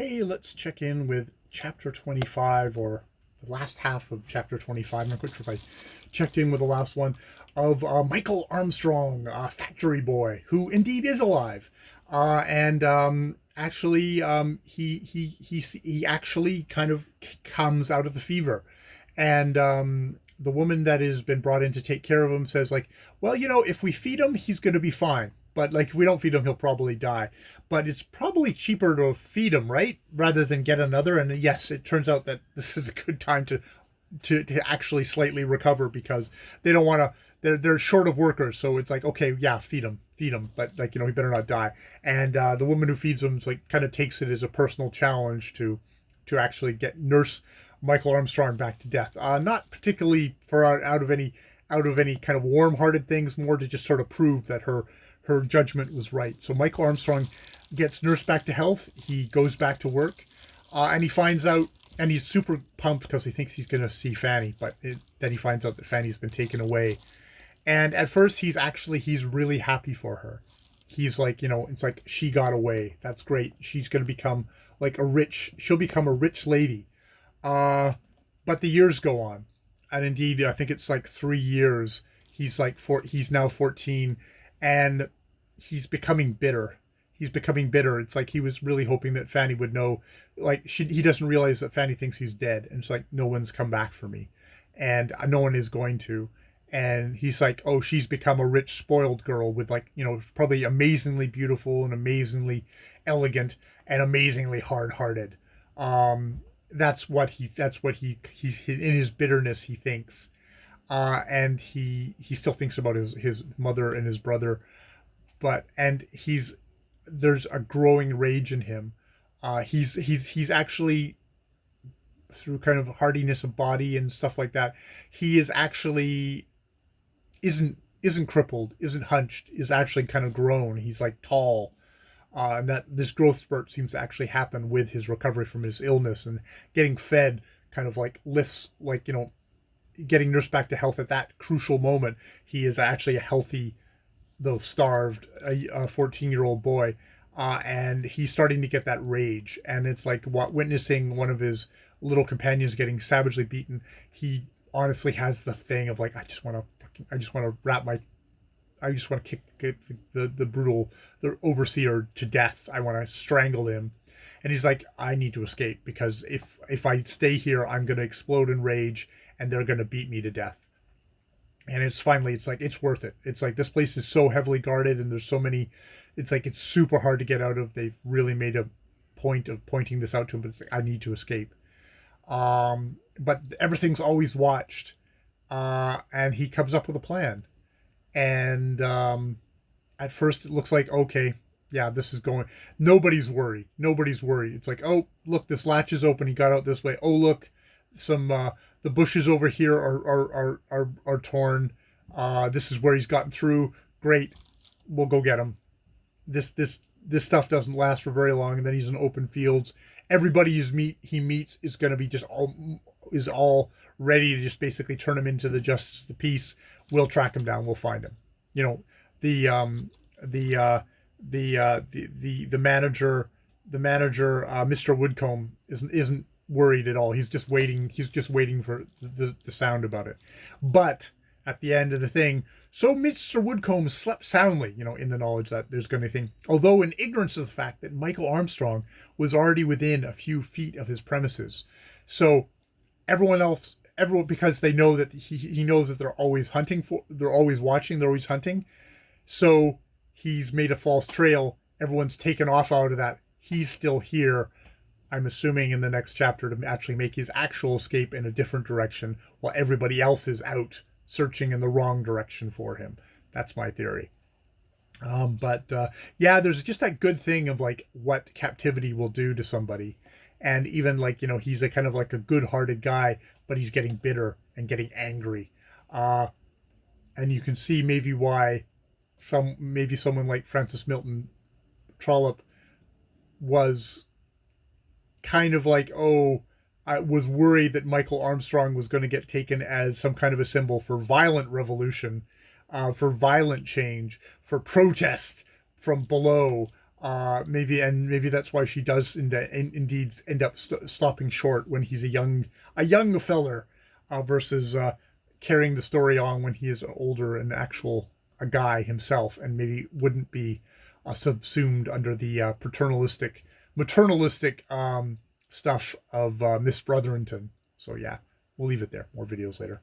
Hey, let's check in with chapter 25, or the last half of chapter 25. I'm not quite sure if I checked in with the last one of Mchl, Fctry Boy, who indeed is alive. And actually, he actually kind of comes out of the fever. And the woman that has been brought in to take care of him says, like, well, if we feed him, he's going to be fine. But like, if we don't feed him, he'll probably die. But it's probably cheaper to feed him, right, rather than get another. And yes, it turns out that this is a good time to actually slightly recover, because they don't want to. They're short of workers, so it's like, okay, yeah, feed him, but like, he better not die. And the woman who feeds him is like, kind of takes it as a personal challenge to actually get nurse Mchl back to death. Not particularly for out of any kind of warm-hearted things, more to just sort of prove that her judgment was right. So Mchl gets nursed back to health. He goes back to work, and he finds out, and he's super pumped because he thinks he's going to see Fanny, but then he finds out that Fanny's been taken away. And at first, he's really happy for her. He's like, it's like, she got away. That's great. She's going to become like she'll become a rich lady. But the years go on, and indeed, I think it's like 3 years. He's now 14, and he's becoming bitter. It's like he was really hoping that Fanny would know. Like, he doesn't realize that Fanny thinks he's dead, and it's like, no one's come back for me, and no one is going to. And he's like, oh, she's become a rich, spoiled girl with, like, probably amazingly beautiful and amazingly elegant and amazingly hard-hearted. He's in his bitterness, he thinks. And he still thinks about his mother and his brother, and there's a growing rage in him. He's actually, through kind of hardiness of body and stuff like that, he is actually isn't crippled, isn't hunched, is actually kind of grown. He's like tall, and that this growth spurt seems to actually happen with his recovery from his illness, and getting fed kind of like lifts, like, getting nursed back to health at that crucial moment. He is actually a healthy, though starved, a 14-year-old boy, and he's starting to get that rage. And it's like, witnessing one of his little companions getting savagely beaten, he honestly has the thing of like, I just want to kick the overseer to death. I want to strangle him. And he's like, I need to escape, because if I stay here, I'm going to explode in rage, and they're going to beat me to death. And it's like, it's worth it. It's like, this place is so heavily guarded, and there's so many, it's like, it's super hard to get out of. They've really made a point of pointing this out to him, but it's like, I need to escape. But everything's always watched. And he comes up with a plan. And at first it looks like, okay, yeah, this is going. Nobody's worried. It's like, oh, look, this latch is open. He got out this way. Oh, look, some the bushes over here are torn. This is where he's gotten through. Great, we'll go get him. This stuff doesn't last for very long, and then he's in open fields. Everybody he meets is going to be just all ready to just basically turn him into the justice of the peace. We'll track him down. We'll find him. The manager, Mr. Woodcomb, isn't worried at all. He's just waiting for the sound about it. But at the end of the thing, so Mr. Woodcomb slept soundly, in the knowledge that there's going to be a thing, although in ignorance of the fact that Mchl was already within a few feet of his premises. So everyone, because they know that he knows that they're always watching, they're always hunting. So he's made a false trail. Everyone's taken off out of that. He's still here. I'm assuming in the next chapter to actually make his actual escape in a different direction, while everybody else is out searching in the wrong direction for him. That's my theory. Yeah, there's just that good thing of like what captivity will do to somebody. And even like, he's a kind of like a good-hearted guy, but he's getting bitter and getting angry. And you can see maybe why someone like Francis Milton Trollope was kind of like, oh, I was worried that Mchl was going to get taken as some kind of a symbol for violent revolution, for violent change, for protest from below, maybe that's why she does indeed end up stopping short when he's a young feller, versus carrying the story on when he is older and a guy himself, and maybe wouldn't be subsumed under the maternalistic stuff of Miss Brotherington. So yeah, we'll leave it there. More videos later.